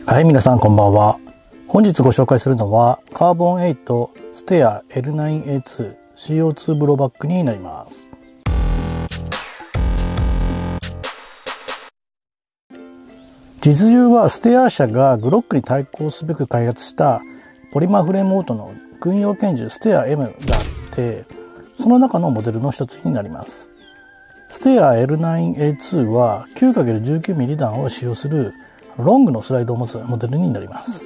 はい、皆さんこんばんは。本日ご紹介するのはカーボン8ステア L9A2 CO2 ブローバッグになります。実銃はステア社がグロックに対抗すべく開発したポリマーフレームオートの軍用拳銃ステア M があって、その中のモデルの一つになります。ステア L9A2 は 9×19mm 弾を使用するロングのスライドを持つモデルになります。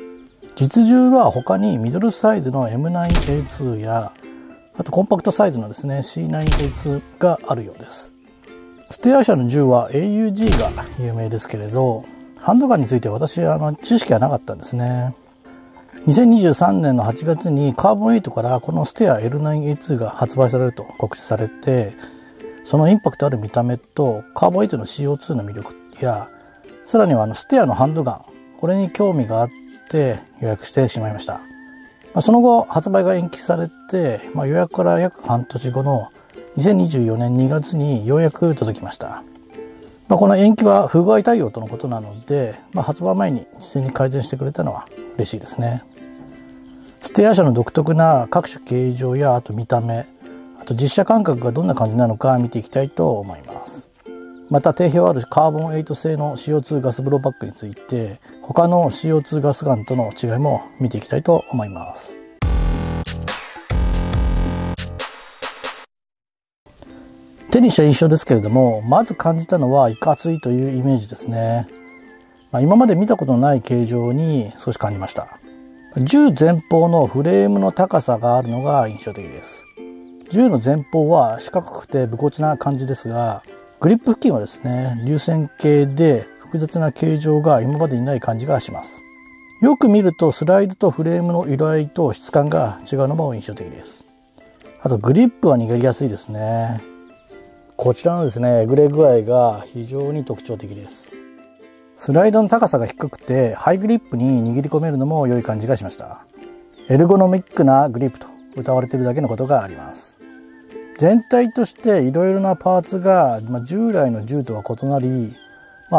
実銃は他にミドルサイズの M9A2 やあとコンパクトサイズのですね C9A2 があるようです。ステア社の銃は AUG が有名ですけれど、ハンドガンについて私知識はなかったんですね。2023年の8月にカーボン8からこのステア L9A2 が発売されると告知されて、そのインパクトある見た目とカーボン8の CO2 の魅力や、さらにはステアのハンドガン、これに興味があって予約してしまいました。その後発売が延期されて、予約から約半年後の2024年2月にようやく届きました。この延期は不具合対応とのことなので、発売前に事前に改善してくれたのは嬉しいですね。ステア社の独特な各種形状やあと見た目、あと実写感覚がどんな感じなのか見ていきたいと思います。また定評あるカーボン8製の CO2 ガスブローバッグについて他の CO2 ガスガンとの違いも見ていきたいと思います。手にした印象ですけれども、まず感じたのはいかついというイメージですね。今まで見たことのない形状に少し感じました。銃前方のフレームの高さがあるのが印象的です。銃の前方は四角くて武骨な感じですが、グリップ付近はですね、流線形で複雑な形状が今までにない感じがします。よく見るとスライドとフレームの色合いと質感が違うのも印象的です。あとグリップは握りやすいですね。こちらのですね、えぐれ具合が非常に特徴的です。スライドの高さが低くてハイグリップに握り込めるのも良い感じがしました。エルゴノミックなグリップと謳われているだけのことがあります。全体としていろいろなパーツが従来の銃とは異なり、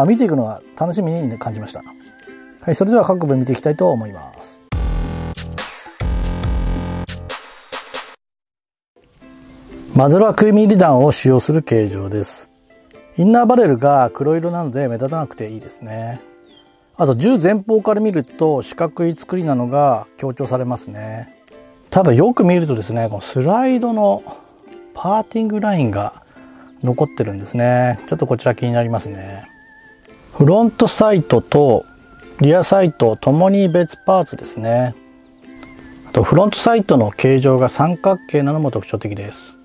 見ていくのが楽しみに感じました。はい、それでは各部見ていきたいと思います。マズラ9ミリ弾を使用する形状です。インナーバレルが黒色なので目立たなくていいですね。あと銃前方から見ると四角い作りなのが強調されますね。ただよく見るとですね、このスライドのパーティングラインが残ってるんですね。ちょっとこちら気になりますね。フロントサイトとリアサイトともに別パーツですね。あとフロントサイトの形状が三角形なのも特徴的です。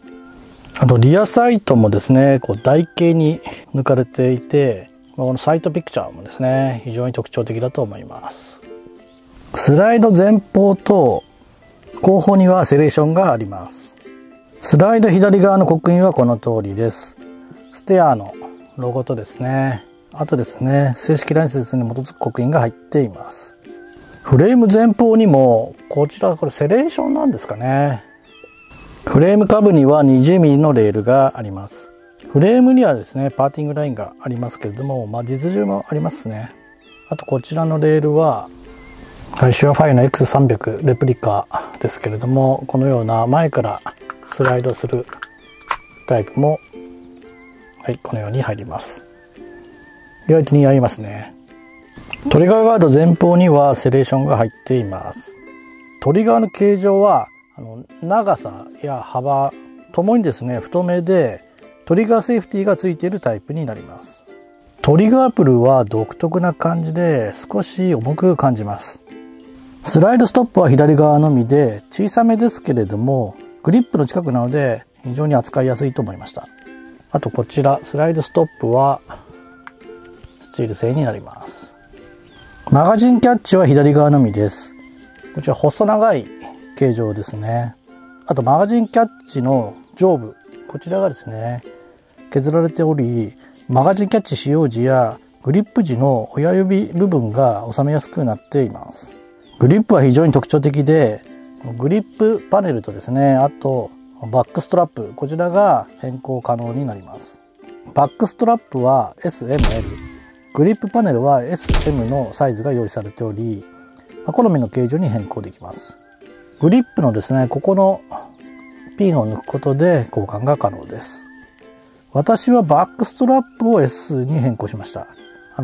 あとリアサイトもですね、台形に抜かれていて、このサイトピクチャーもですね、非常に特徴的だと思います。スライド前方と後方にはセレーションがあります。スライド左側の刻印はこの通りです。ステアのロゴとですね、あとですね、正式ライセンスに基づく刻印が入っています。フレーム前方にも、こちらこれセレーションなんですかね。フレーム下部には 20mm のレールがあります。フレームにはですね、パーティングラインがありますけれども、実銃もありますね。あとこちらのレールは、シュアファイの X300 レプリカですけれども、このような前からスライドするタイプも、このように入ります。意外と似合いますね。トリガーガード前方にはセレーションが入っています。トリガーの形状は長さや幅ともにですね、太めでトリガーセーフティーがついているタイプになります。トリガープルは独特な感じで少し重く感じます。スライドストップは左側のみで小さめですけれども、グリップの近くなので非常に扱いやすいと思いました。あとこちらスライドストップはスチール製になります。マガジンキャッチは左側のみです。こちら細長い形状ですね。あとマガジンキャッチの上部、こちらがですね、削られており、マガジンキャッチ使用時やグリップ時の親指部分が収めやすくなっています。グリップは非常に特徴的で、グリップパネルとですね、あとバックストラップ、こちらが変更可能になります。バックストラップは S、M、L、グリップパネルは S、M のサイズが用意されており、好みの形状に変更できます。グリップのですね、ここのピンを抜くことで交換が可能です。私はバックストラップを S に変更しました。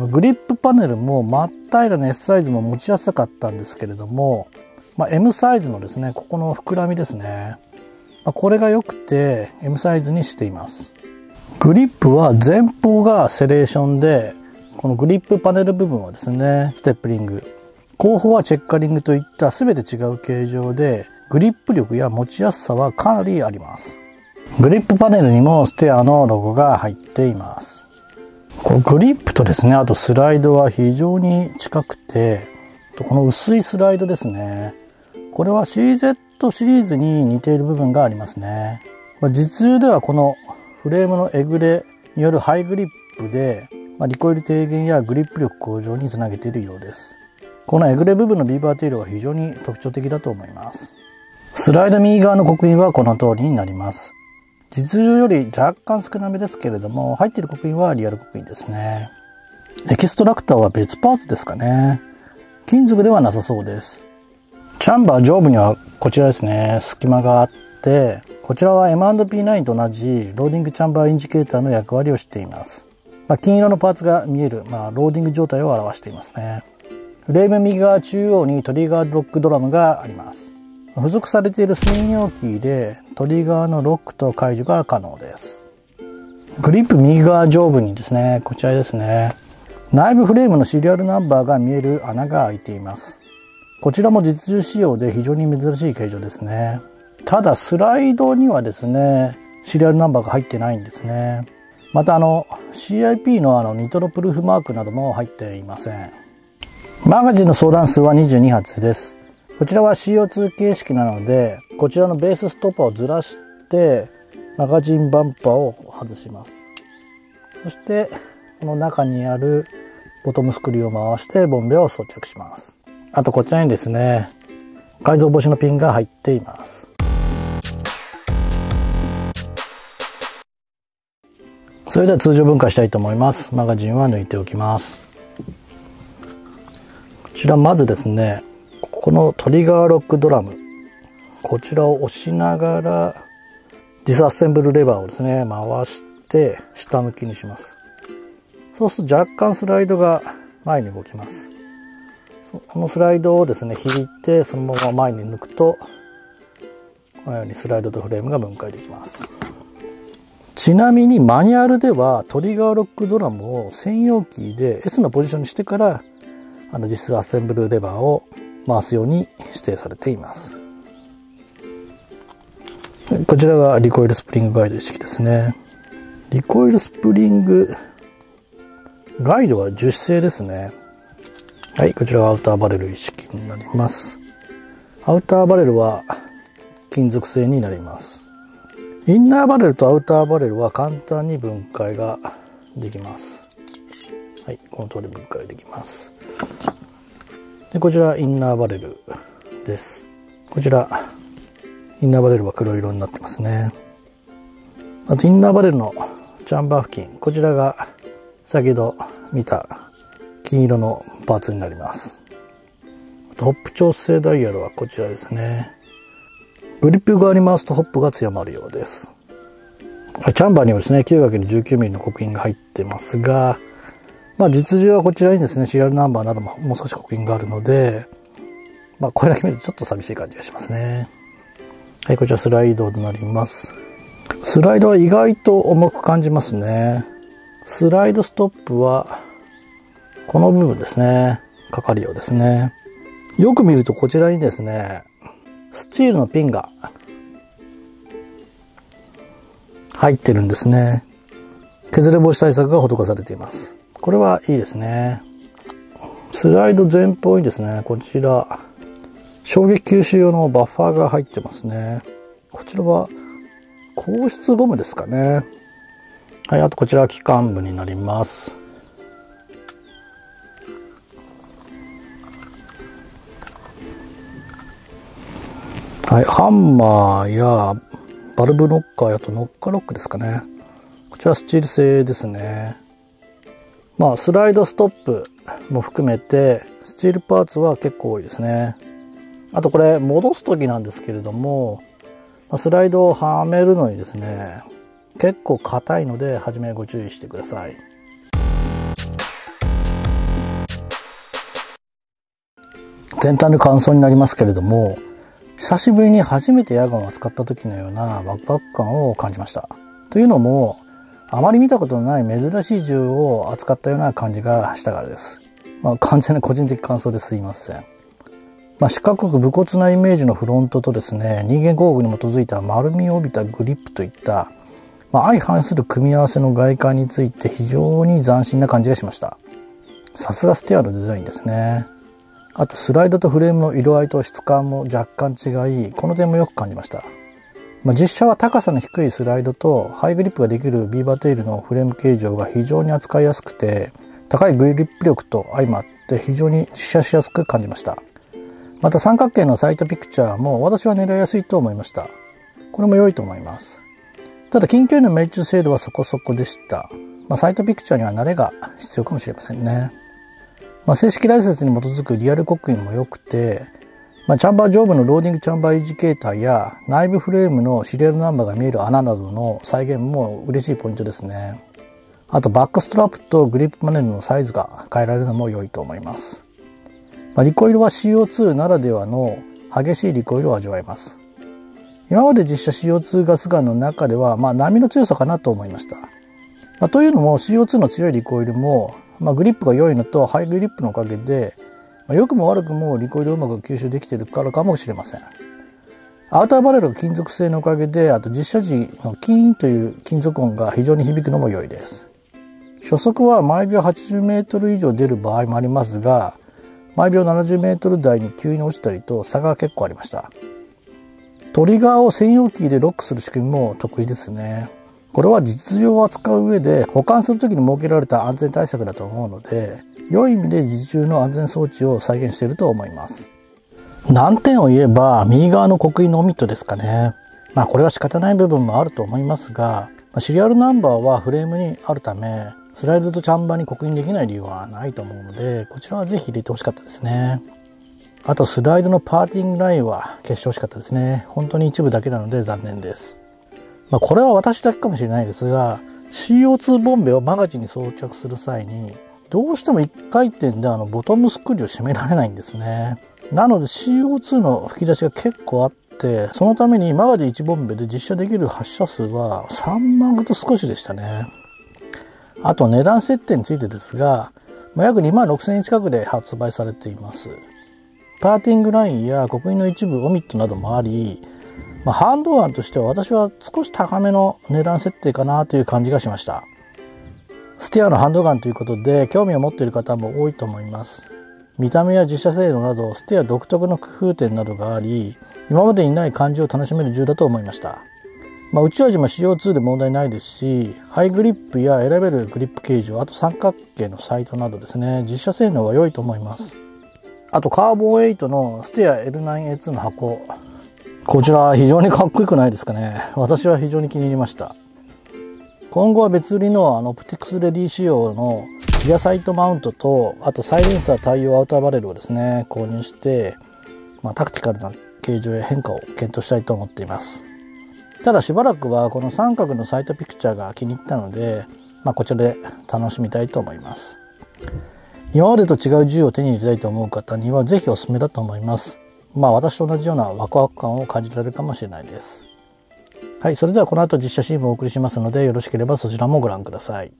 グリップパネルも真っ平らな S サイズも持ちやすかったんですけれども、M サイズのですね、ここの膨らみですね。これが良くて M サイズにしています。グリップは前方がセレーションで、このグリップパネル部分はですね、ステップリング。後方はチェッカリングといった全て違う形状で、グリップ力や持ちやすさはかなりあります。グリップパネルにもステアのロゴが入っています。このグリップとですね、あとスライドは非常に近くて、この薄いスライドですね。これは CZ シリーズに似ている部分がありますね。実用ではこのフレームのえぐれによるハイグリップで、リコイル低減やグリップ力向上につなげているようです。このえぐれ部分のビーバーテールは非常に特徴的だと思います。スライド右側の刻印はこの通りになります。実用より若干少なめですけれども、入っている刻印はリアル刻印ですね。エキストラクターは別パーツですかね。金属ではなさそうです。チャンバー上部にはこちらですね、隙間があって、こちらは M&P9 と同じローディングチャンバーインジケーターの役割をしています。金色のパーツが見える、ローディング状態を表していますね。フレーム右側中央にトリガーロックドラムがあります。付属されている専用キーでトリガーのロックと解除が可能です。グリップ右側上部にですね、こちらですね、内部フレームのシリアルナンバーが見える穴が開いています。こちらも実銃仕様で非常に珍しい形状ですね。ただスライドにはですね、シリアルナンバーが入ってないんですね。またCIP のニトロプルーフマークなども入っていません。マガジンの相談数は22発です。こちらは CO2 形式なので、こちらのベースストッパーをずらしてマガジンバンパーを外します。そしてこの中にあるボトムスクリューを回してボンベを装着します。あとこちらにですね、改造防止のピンが入っています。それでは通常分解したいと思います。マガジンは抜いておきます。こちらまずですね、このトリガーロックドラム、こちらを押しながらディスアッセンブルレバーをですね、回して下向きにします。そうすると若干スライドが前に動きます。このスライドをですね、引いてそのまま前に抜くと、このようにスライドとフレームが分解できます。ちなみにマニュアルではトリガーロックドラムを専用キーで S のポジションにしてからディスアッセンブルレバーを回すように指定されています。こちらがリコイルスプリングガイド式ですね。リコイルスプリングガイドは樹脂製ですね。はい、こちらがアウターバレル一式になります。アウターバレルは金属製になります。インナーバレルとアウターバレルは簡単に分解ができます。はい、この通り分解できます。で、こちらインナーバレルです。こちらインナーバレルは黒色になってますね。あとインナーバレルのチャンバー付近、こちらが先ほど見た金色のパーツになります。あとホップ調整ダイヤルはこちらですね。グリップ側に回すとホップが強まるようです。チャンバーにはですね 9×19mm の刻印が入ってますが、実情はこちらにですねシリアルナンバーなどももう少し刻印があるので、これだけ見るとちょっと寂しい感じがしますね。はい、こちらスライドとなります。スライドは意外と重く感じますね。スライドストップはこの部分ですね、かかるようですね。よく見るとこちらにですねスチールのピンが入ってるんですね。削れ防止対策が施されています。これはいいですね。スライド前方にですね、こちら衝撃吸収用のバッファーが入ってますね。こちらは硬質ゴムですかね。はい、あとこちらは機関部になります。はい、ハンマーやバルブノッカーやとノッカーロックですかね。こちらスチール製ですね。スライドストップも含めてスチールパーツは結構多いですね。あとこれ戻す時なんですけれども、スライドをはめるのにですね、結構硬いので初めご注意してください。全体の感想になりますけれども、久しぶりに初めてヤガンを扱った時のようなワクワク感を感じました。というのも、あまり見たことのない珍しい銃を扱ったような感じがしたからです。完全な個人的感想ですいません。四角く武骨なイメージのフロントとですね、人間工学に基づいた丸みを帯びたグリップといった、相反する組み合わせの外観について非常に斬新な感じがしました。さすがステアのデザインですね。あとスライドとフレームの色合いと質感も若干違い、この点もよく感じました。実車は高さの低いスライドとハイグリップができるビーバーテールのフレーム形状が非常に扱いやすくて、高いグリップ力と相まって非常に実車しやすく感じました。また三角形のサイトピクチャーも私は狙いやすいと思いました。これも良いと思います。ただ近距離の命中精度はそこそこでした。サイトピクチャーには慣れが必要かもしれませんね。正式ライセンスに基づくリアル刻印も良くて、チャンバー上部のローディングチャンバーインジケーターや内部フレームのシリアルナンバーが見える穴などの再現も嬉しいポイントですね。あとバックストラップとグリップパネルのサイズが変えられるのも良いと思います。リコイルは CO2 ならではの激しいリコイルを味わえます。今まで実写 CO2 ガスガンの中では波の強さかなと思いました。というのも CO2 の強いリコイルもグリップが良いのとハイグリップのおかげで良くも悪くもリコイルをうまく吸収できているからかもしれません。アウターバレルが金属製のおかげで、あと実写時のキーンという金属音が非常に響くのも良いです。初速は毎秒80メートル以上出る場合もありますが、毎秒70メートル台に急に落ちたりと差が結構ありました。トリガーを専用キーでロックする仕組みも得意ですね。これは実情を扱う上で保管する時に設けられた安全対策だと思うので、良い意味で自重の安全装置を再現していると思います。難点を言えば右側の刻印のオミットですかね。これは仕方ない部分もあると思いますが、シリアルナンバーはフレームにあるためスライドとチャンバーに刻印できない理由はないと思うので、こちらはぜひ入れてほしかったですね。あとスライドのパーティングラインは消してほしかったですね。本当に一部だけなので残念です。これは私だけかもしれないですが、 CO2 ボンベをマガジンに装着する際にどうしても1回転でボトムスクリューを閉められないんですね。なので CO2 の吹き出しが結構あって、そのためにマガジン1ボンベで実射できる発射数は3万ぐと少しでしたね。あと値段設定についてですが、約2万6000円近くで発売されています。パーティングラインや刻印の一部オミットなどもあり、ハンドガンとしては私は少し高めの値段設定かなという感じがしました。ステアのハンドガンということで興味を持っている方も多いと思います。見た目や実写精度などステア独特の工夫点などがあり、今までにない感じを楽しめる銃だと思いました。打ち味も CO2 で問題ないですし、ハイグリップや選べるグリップ形状、あと三角形のサイトなどですね、実写性能は良いと思います。あとカーボン8のステア L9A2 の箱、こちら非常にかっこよくないですかね。私は非常に気に入りました。今後は別売りのオプティクスレディ仕様のリアサイトマウントと、あとサイレンサー対応アウターバレルをですね購入して、タクティカルな形状や変化を検討したいと思っています。ただしばらくはこの三角のサイトピクチャーが気に入ったので、こちらで楽しみたいと思います。今までと違う銃を手に入れたいと思う方にはぜひおすすめだと思います。私と同じようなワクワク感を感じられるかもしれないです。はい、それではこの後実写シーンをお送りしますので、よろしければそちらもご覧ください。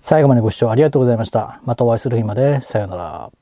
最後までご視聴ありがとうございました。またお会いする日まで。さようなら。